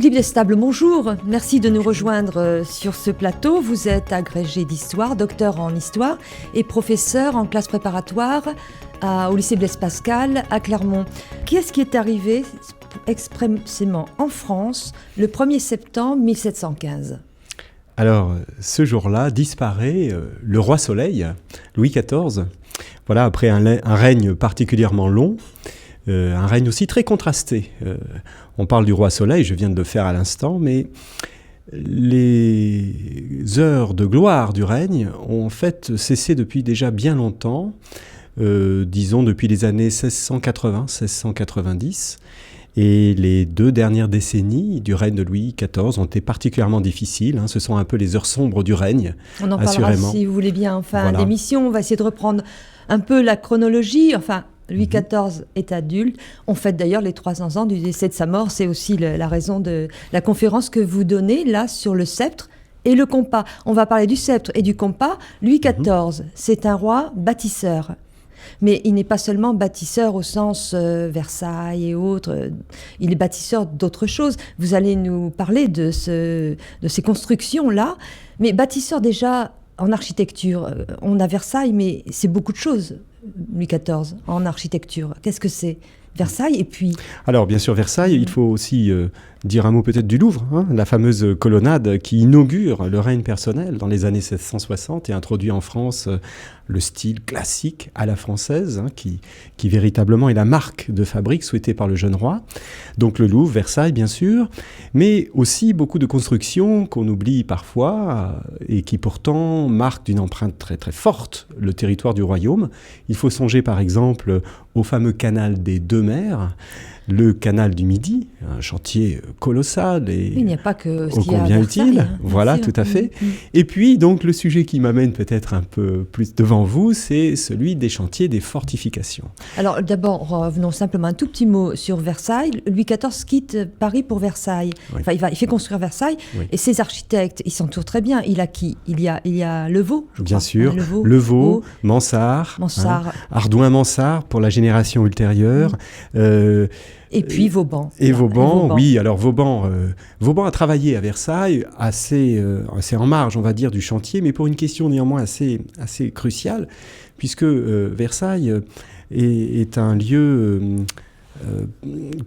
Philippe Destable, bonjour. Merci de nous rejoindre sur ce plateau. Vous êtes agrégé d'histoire, docteur en histoire et professeur en classe préparatoire au lycée Blaise Pascal à Clermont. Qu'est-ce qui est arrivé expressément en France le 1er septembre 1715 ? Alors, ce jour-là disparaît le roi Soleil, Louis XIV. Voilà, après un règne particulièrement long, un règne aussi très contrasté. On parle du roi Soleil, je viens de le faire à l'instant, mais les heures de gloire du règne ont en fait cessé depuis déjà bien longtemps, disons depuis les années 1680-1690. Et les 2 dernières décennies du règne de Louis XIV ont été particulièrement difficiles. Ce sont un peu les heures sombres du règne, on en assurément. parlera si vous voulez bien en fin Voilà. d'émission. On va essayer de reprendre un peu la chronologie. Enfin, Louis XIV est adulte. On fête d'ailleurs les 300 ans du décès de sa mort. C'est aussi la raison de la conférence que vous donnez là sur le sceptre et le compas. On va parler du sceptre et du compas. Louis XIV, c'est un roi bâtisseur. Mais il n'est pas seulement bâtisseur au sens Versailles et autres, il est bâtisseur d'autres choses. Vous allez nous parler de ces constructions-là, mais bâtisseur déjà en architecture. On a Versailles, mais c'est beaucoup de choses, Louis XIV, en architecture. Qu'est-ce que c'est Versailles et puis... Alors bien sûr Versailles, il faut aussi dire un mot peut-être du Louvre, la fameuse colonnade qui inaugure le règne personnel dans les années 1660 et introduit en France le style classique à la française, qui véritablement est la marque de fabrique souhaitée par le jeune roi. Donc le Louvre, Versailles bien sûr, mais aussi beaucoup de constructions qu'on oublie parfois et qui pourtant marquent d'une empreinte très très forte le territoire du royaume. Il faut songer par exemple au fameux canal des Deux Mers, le canal du Midi, un chantier colossal et il n'y a pas que ce ô qu'il y a à combien Versailles, utile. Voilà, sûr. tout à fait. Et puis, donc, le sujet qui m'amène peut-être un peu plus devant vous, c'est celui des chantiers des fortifications. Alors, d'abord, revenons simplement un tout petit mot sur Versailles. Louis XIV quitte Paris pour Versailles. Oui. Enfin, il fait construire Versailles. Oui. Et ses architectes, ils s'entourent très bien. Il a qui ? Il y a Levaux, je Bien crois. sûr, Levaux, Mansart, Ardouin-Mansart pour la génération ultérieure. Et puis Vauban. Et Vauban, oui. Alors Vauban a travaillé à Versailles assez en marge, on va dire, du chantier, mais pour une question néanmoins assez cruciale, puisque Versailles est un lieu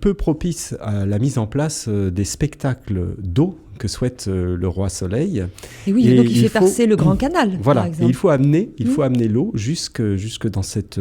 peu propice à la mise en place des spectacles d'eau que souhaite le roi Soleil. Et oui, donc il fait percer le Grand Canal, voilà, par exemple. et il faut amener l'eau jusque dans cette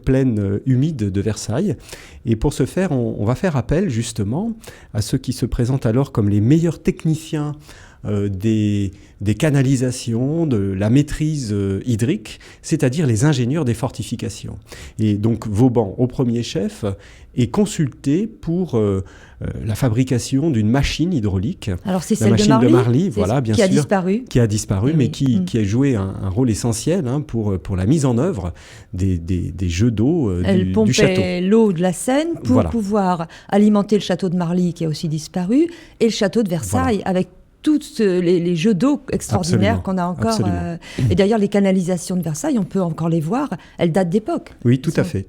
plaine humide de Versailles. Et pour ce faire, on va faire appel justement à ceux qui se présentent alors comme les meilleurs techniciens des canalisations, de la maîtrise hydrique, c'est-à-dire les ingénieurs des fortifications. Et donc Vauban, au premier chef, est consulté pour la fabrication d'une machine hydraulique. Alors c'est la celle machine de Marly, voilà, bien qui sûr, a disparu, mais qui a joué un rôle essentiel pour la mise en œuvre des jeux d'eau du château. Elle pompait l'eau de la Seine pour pouvoir alimenter le château de Marly, qui a aussi disparu, et le château de Versailles, avec tous les jeux d'eau extraordinaires qu'on a encore. Et d'ailleurs, les canalisations de Versailles, on peut encore les voir, elles datent d'époque. Oui, tout à fait.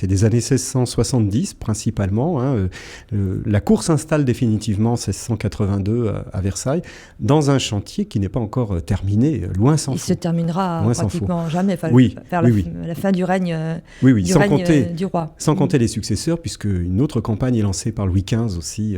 Des années 1670, principalement. La cour s'installe définitivement en 1682 à Versailles, dans un chantier qui n'est pas encore terminé, loin s'en faut. Il se terminera pratiquement jamais, la fin du règne, du roi. Sans compter les successeurs, puisque une autre campagne est lancée par Louis XV aussi,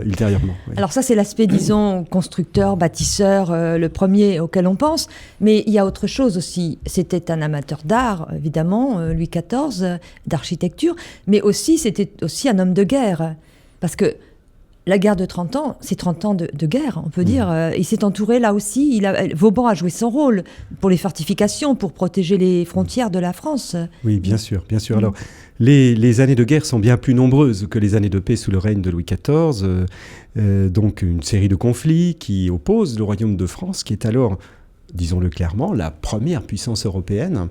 ultérieurement. Oui. Alors ça, c'est l'aspect, disons, constructeur, bâtisseur, le premier auquel on pense. Mais il y a autre chose aussi. C'était un amateur d'art, évidemment, Louis XIV, d'architecture, mais aussi, c'était aussi un homme de guerre. Parce que la guerre de 30 ans, c'est 30 ans de guerre, on peut dire. Il s'est entouré, là aussi, Vauban a joué son rôle pour les fortifications, pour protéger les frontières de la France. Oui, bien sûr. Alors, les années de guerre sont bien plus nombreuses que les années de paix sous le règne de Louis XIV. Donc, une série de conflits qui opposent le royaume de France, qui est alors, disons-le clairement, la première puissance européenne.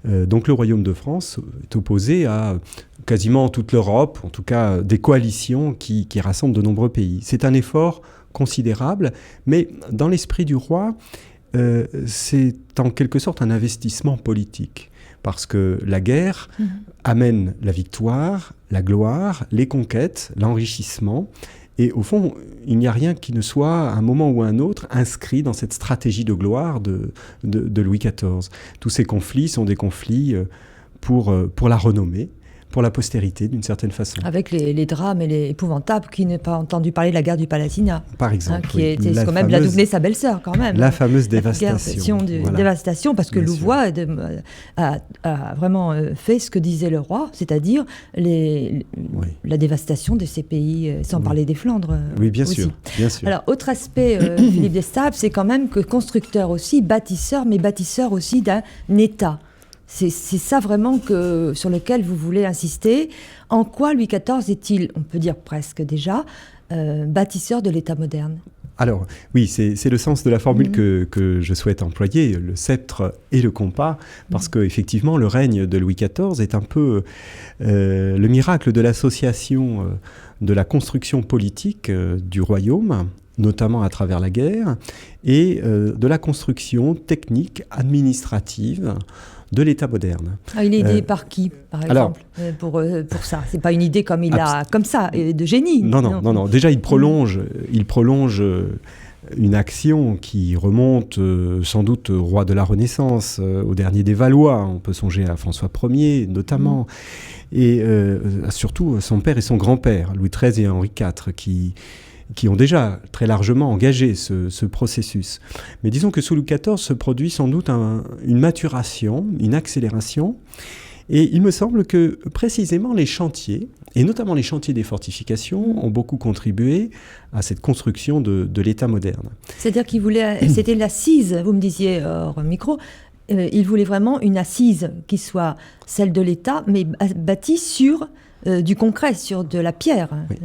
Donc le royaume de France est opposé à quasiment toute l'Europe, en tout cas des coalitions qui rassemblent de nombreux pays. C'est un effort considérable, mais dans l'esprit du roi, c'est en quelque sorte un investissement politique. Parce que la guerre amène la victoire, la gloire, les conquêtes, l'enrichissement. Et au fond, il n'y a rien qui ne soit, à un moment ou à un autre, inscrit dans cette stratégie de gloire de Louis XIV. Tous ces conflits sont des conflits pour la renommée, pour la postérité, d'une certaine façon. Avec les drames et les épouvantables, qui n'a pas entendu parler de la guerre du Palatinat. Par exemple. Qui était quand même, la doublé sa belle-sœur, quand même. La fameuse dévastation. Dévastation, parce que Louvois a vraiment fait ce que disait le roi, c'est-à-dire la dévastation de ces pays, sans parler des Flandres. Oui, bien aussi. sûr, bien sûr. Alors, autre aspect, Philippe d'Estables, c'est quand même que constructeur aussi, bâtisseur, mais bâtisseur aussi d'un État. C'est ça vraiment sur lequel vous voulez insister. En quoi Louis XIV est-il, on peut dire presque déjà, bâtisseur de l'État moderne ? Alors, oui, c'est le sens de la formule que je souhaite employer, le sceptre et le compas, parce qu'effectivement, le règne de Louis XIV est un peu le miracle de l'association de la construction politique du royaume, notamment à travers la guerre, et de la construction technique, administrative, de l'État moderne. Il est aidé par qui, par exemple, pour ça? C'est pas une idée comme ça, de génie. Non. Déjà, il prolonge une action qui remonte sans doute au roi de la Renaissance, au dernier des Valois. On peut songer à François Ier, notamment. Et surtout son père et son grand-père, Louis XIII et Henri IV, qui ont déjà très largement engagé ce processus. Mais disons que sous Louis XIV se produit sans doute une maturation, une accélération, et il me semble que précisément les chantiers, et notamment les chantiers des fortifications, ont beaucoup contribué à cette construction de l'État moderne. C'est-à-dire qu'il voulait, c'était l'assise, vous me disiez hors micro, il voulait vraiment une assise qui soit celle de l'État, mais bâtie sur du concret, sur de la pierre. Oui.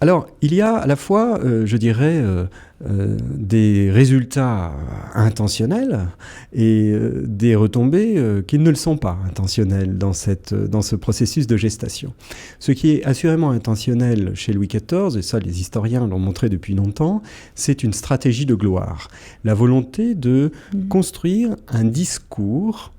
Alors, il y a à la fois, je dirais, des résultats intentionnels et des retombées qui ne le sont pas intentionnelles dans ce processus de gestation. Ce qui est assurément intentionnel chez Louis XIV, et ça les historiens l'ont montré depuis longtemps, c'est une stratégie de gloire. La volonté de construire un discours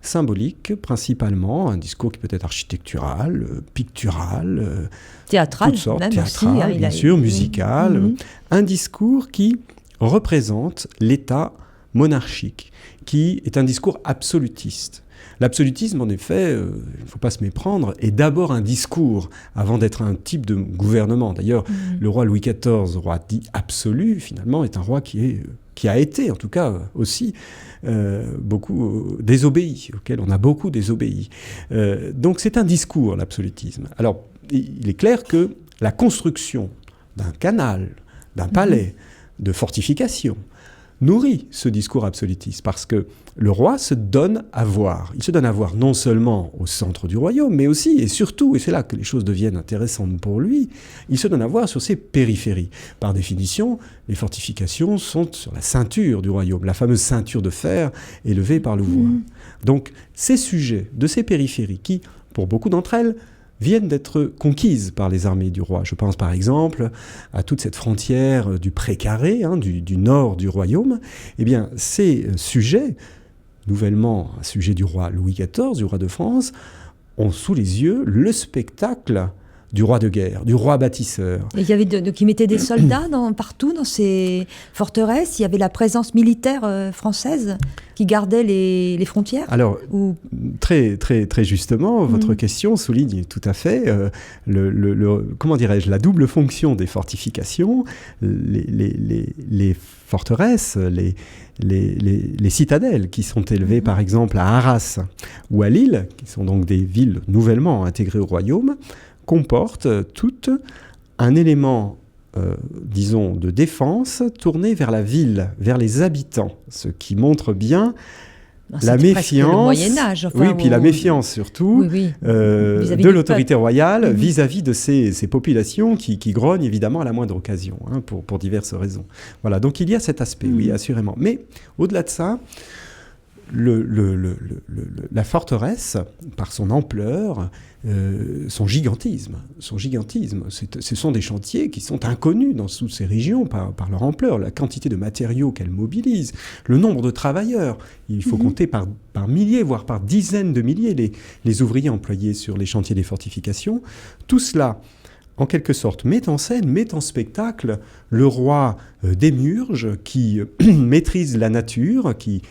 symbolique, principalement, un discours qui peut être architectural, pictural, théâtral, toutes sortes, même théâtral, aussi, bien sûr, musical, un discours qui représente l'État monarchique, qui est un discours absolutiste. L'absolutisme, en effet, il ne faut pas se méprendre, est d'abord un discours avant d'être un type de gouvernement. D'ailleurs, le roi Louis XIV, roi dit absolu, finalement, est un roi qui a été, en tout cas, aussi beaucoup désobéi, auquel on a beaucoup désobéi. Donc c'est un discours, l'absolutisme. Alors, il est clair que la construction d'un canal, d'un palais, de fortifications, nourrit ce discours absolutiste, parce que le roi se donne à voir. Il se donne à voir non seulement au centre du royaume, mais aussi et surtout, et c'est là que les choses deviennent intéressantes pour lui, il se donne à voir sur ses périphéries. Par définition, les fortifications sont sur la ceinture du royaume, la fameuse ceinture de fer élevée par Louvois. Donc, ces sujets de ces périphéries qui, pour beaucoup d'entre elles, viennent d'être conquises par les armées du roi. Je pense par exemple à toute cette frontière du Pré-Carré, du nord du royaume. Eh bien, ces sujets, nouvellement un sujet du roi Louis XIV, du roi de France, ont sous les yeux le spectacle du roi de guerre, du roi bâtisseur. Et il y avait qui mettaient des soldats partout dans ces forteresses. Il y avait la présence militaire française qui gardait les frontières. Alors, très, très, très justement, votre question souligne tout à fait comment dirais-je, la double fonction des fortifications, les forteresses, les citadelles qui sont élevées par exemple à Arras ou à Lille, qui sont donc des villes nouvellement intégrées au royaume, comportent toutes un élément, disons, de défense tourné vers la ville, vers les habitants, ce qui montre bien la méfiance, le Moyen-Âge, puis la méfiance surtout de l'autorité royale vis-à-vis de ces populations qui grognent évidemment à la moindre occasion, pour diverses raisons. Voilà, donc il y a cet aspect, oui, assurément. Mais au-delà de ça, la forteresse, par son ampleur, son gigantisme, ce sont des chantiers qui sont inconnus dans toutes ces régions par leur ampleur, la quantité de matériaux qu'elle mobilise, le nombre de travailleurs. Il faut compter par milliers, voire par dizaines de milliers les ouvriers employés sur les chantiers des fortifications. Tout cela en quelque sorte, met en scène, met en spectacle le roi démiurge qui maîtrise la nature, qui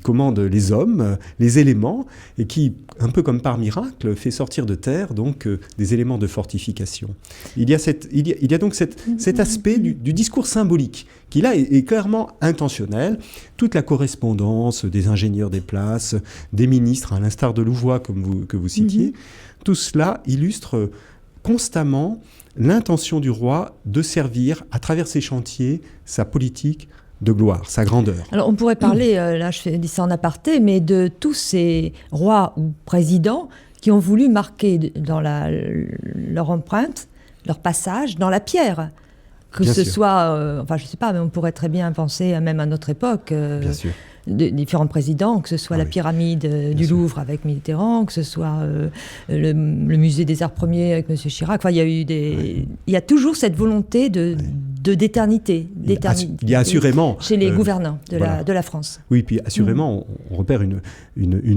commande les hommes, les éléments, et qui, un peu comme par miracle, fait sortir de terre donc des éléments de fortification. Il y a donc cet aspect du discours symbolique qui là est clairement intentionnel. Toute la correspondance des ingénieurs des places, des ministres, à l'instar de Louvois que vous citiez, tout cela illustre constamment l'intention du roi de servir, à travers ses chantiers, sa politique de gloire, sa grandeur. Alors on pourrait parler, là je dis ça en aparté, mais de tous ces rois ou présidents qui ont voulu marquer dans leur empreinte, leur passage dans la pierre. Que Bien ce sûr. soit, enfin je ne sais pas, mais on pourrait très bien penser, même à notre époque, Bien sûr. de différents présidents, que ce soit la pyramide du Louvre avec Mitterrand, que ce soit le musée des Arts Premiers avec M. Chirac. Enfin, il y a eu il y a toujours cette volonté d'éternité. Il y a assurément chez les gouvernants voilà. de la France. Oui, puis assurément, on repère une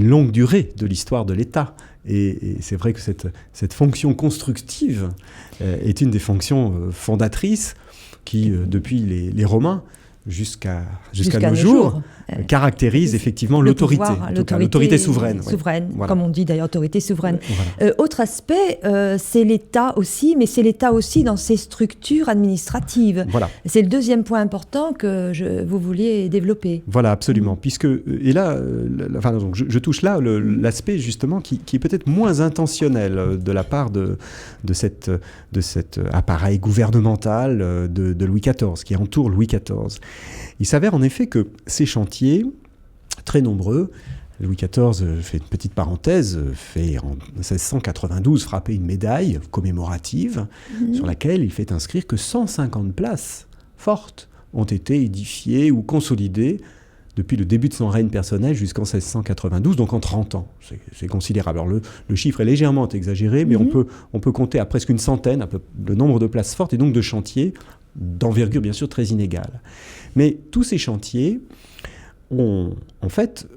longue durée de l'histoire de l'État. Et c'est vrai que cette fonction constructive est une des fonctions fondatrices qui, depuis les Romains jusqu'à nos jours, caractérise effectivement l'autorité souveraine. Souveraine, Voilà. comme on dit d'ailleurs, autorité souveraine. Voilà. Autre aspect, c'est l'État aussi, mais c'est l'État aussi dans ses structures administratives. Voilà. C'est le deuxième point important que vous vouliez développer. Voilà, absolument. Puisque, et là, donc je touche là l'aspect justement qui est peut-être moins intentionnel de la part de cet appareil gouvernemental de Louis XIV, qui entoure Louis XIV. Il s'avère en effet que ces chantiers, très nombreux, Louis XIV, fait une petite parenthèse, fait en 1692 frapper une médaille commémorative sur laquelle il fait inscrire que 150 places fortes ont été édifiées ou consolidées depuis le début de son règne personnel jusqu'en 1692, donc en 30 ans. C'est considérable. Alors le chiffre est légèrement exagéré, mais on peut compter à presque une centaine le nombre de places fortes et donc de chantiers d'envergure bien sûr très inégale. Mais tous ces chantiers ont en fait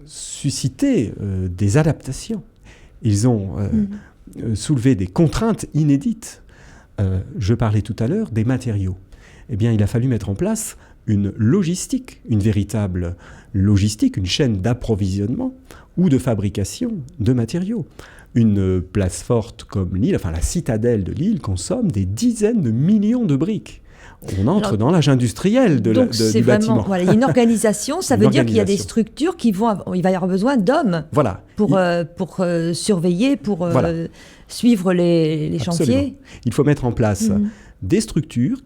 suscité des adaptations. Ils ont soulevé des contraintes inédites. Je parlais tout à l'heure des matériaux. Eh bien, il a fallu mettre en place une logistique, une véritable logistique, une chaîne d'approvisionnement ou de fabrication de matériaux. Une place forte comme Lille, enfin la citadelle de Lille, consomme des dizaines de millions de briques. On entre dans l'âge industriel du bâtiment. Voilà, il y a une organisation, ça veut dire qu'il y a des structures il va y avoir besoin d'hommes pour surveiller, pour suivre les chantiers. Il faut mettre en place des structures,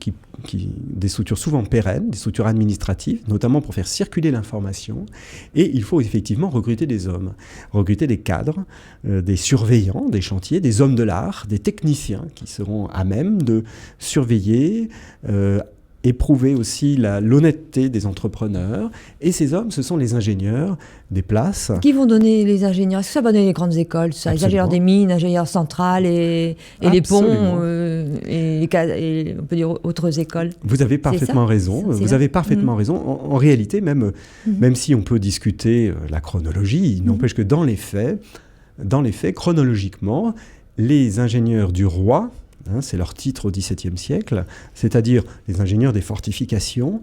des structures souvent pérennes, des structures administratives, notamment pour faire circuler l'information. Et il faut effectivement recruter des hommes, recruter des cadres, des surveillants des chantiers, des hommes de l'art, des techniciens qui seront à même de surveiller, éprouver aussi l'honnêteté des entrepreneurs. Et ces hommes, ce sont les ingénieurs des places. Qui vont donner les ingénieurs? Est-ce que ça va donner les grandes écoles, ça? Les ingénieurs des mines, ingénieurs centrales et les ponts et on peut dire autres écoles. Vous avez parfaitement raison. Vous avez parfaitement raison. En réalité, même si on peut discuter la chronologie, il n'empêche que dans les faits, chronologiquement, les ingénieurs du roi, c'est leur titre au XVIIe siècle, c'est-à-dire les ingénieurs des fortifications,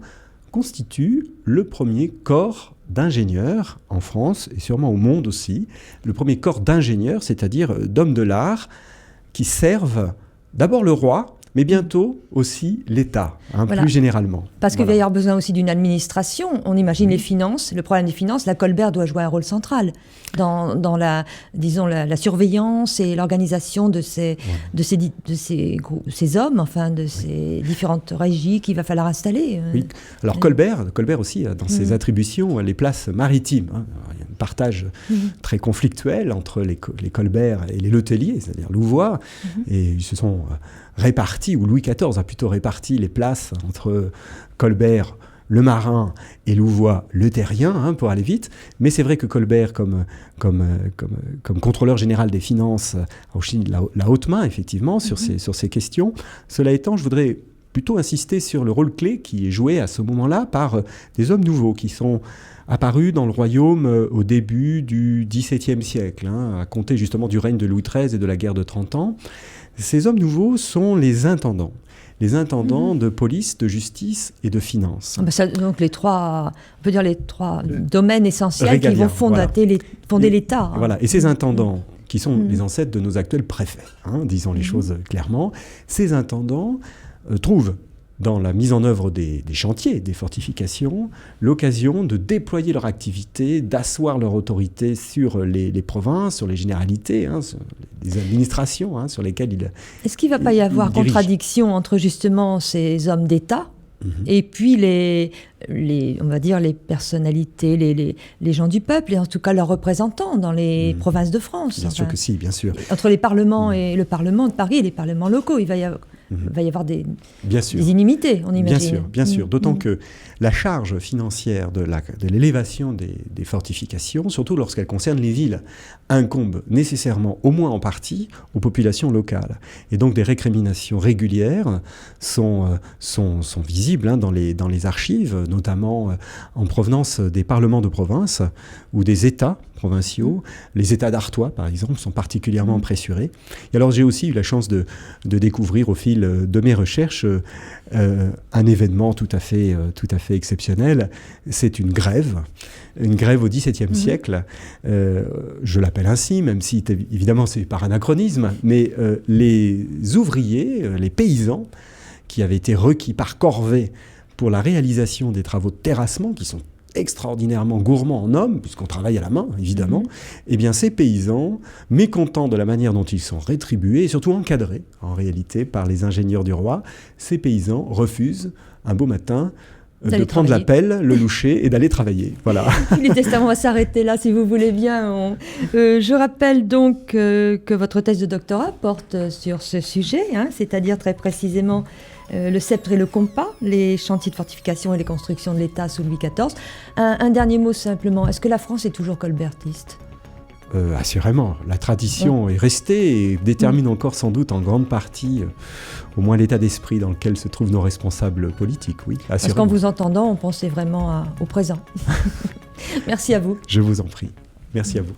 constituent le premier corps d'ingénieurs en France et sûrement au monde aussi, le premier corps d'ingénieurs, c'est-à-dire d'hommes de l'art qui servent d'abord le roi, mais bientôt aussi l'État, plus généralement. Parce qu'il va y avoir besoin aussi d'une administration. On imagine les finances, le problème des finances. La Colbert doit jouer un rôle central dans la surveillance et l'organisation de ces hommes, enfin de ces différentes régies qu'il va falloir installer. Oui. Alors Colbert aussi, dans ses attributions, les places maritimes. Il y a un partage très conflictuel entre les Colbert et les Letellier, c'est-à-dire Louvois, et ils se sont répartis, ou Louis XIV a plutôt réparti les places entre Colbert, le marin, et Louvois, le terrien, pour aller vite. Mais c'est vrai que Colbert, comme contrôleur général des finances, a aussi la haute main, effectivement, sur ces questions. Cela étant, je voudrais plutôt insister sur le rôle clé qui est joué à ce moment-là par des hommes nouveaux qui sont apparus dans le royaume au début du XVIIe siècle, à compter justement du règne de Louis XIII et de la guerre de 30 ans. Ces hommes nouveaux sont les intendants. Les intendants de police, de justice et de finances. Donc on peut dire les trois domaines essentiels Régaliens, qui vont fonder l'État. Voilà. Et ces intendants, qui sont les ancêtres de nos actuels préfets, disons les choses clairement, ces intendants trouvent dans la mise en œuvre des chantiers, des fortifications, l'occasion de déployer leur activité, d'asseoir leur autorité sur les provinces, sur les généralités, sur les administrations sur lesquelles ils Est-ce qu'il ne va pas y avoir contradiction entre justement ces hommes d'État et puis on va dire les personnalités, les gens du peuple, et en tout cas leurs représentants dans les provinces de France? Bien sûr que si, bien sûr. Entre les parlements et le Parlement de Paris et les parlements locaux, il va y avoir des inimitiés, on imagine. Bien sûr. D'autant que la charge financière de l'élévation des fortifications, surtout lorsqu'elle concerne les villes, incombe nécessairement, au moins en partie, aux populations locales. Et donc des récriminations régulières sont visibles dans les archives, notamment en provenance des parlements de province ou des États provinciaux. Les États d'Artois, par exemple, sont particulièrement pressurés. Et alors j'ai aussi eu la chance de découvrir au fil de mes recherches un événement tout à fait exceptionnel. C'est une grève au XVIIe siècle. Je l'appelle ainsi, même si évidemment c'est par anachronisme, mais les ouvriers, les paysans, qui avaient été requis par corvée pour la réalisation des travaux de terrassement, qui sont extraordinairement gourmands en hommes, puisqu'on travaille à la main, évidemment, eh bien ces paysans, mécontents de la manière dont ils sont rétribués, et surtout encadrés, en réalité, par les ingénieurs du roi, ces paysans refusent, un beau matin, de prendre la pelle, le loucher et d'aller travailler. Voilà. Il est temps, on va s'arrêter là, si vous voulez bien. Je rappelle donc que votre thèse de doctorat porte sur ce sujet, c'est-à-dire très précisément le sceptre et le compas, les chantiers de fortification et les constructions de l'État sous Louis XIV. Un dernier mot simplement, est-ce que la France est toujours colbertiste ? Assurément, la tradition est restée et détermine encore sans doute en grande partie au moins l'état d'esprit dans lequel se trouvent nos responsables politiques, oui, assurément. Parce qu'en vous entendant, on pensait vraiment au présent. Merci à vous. Je vous en prie. Merci à vous.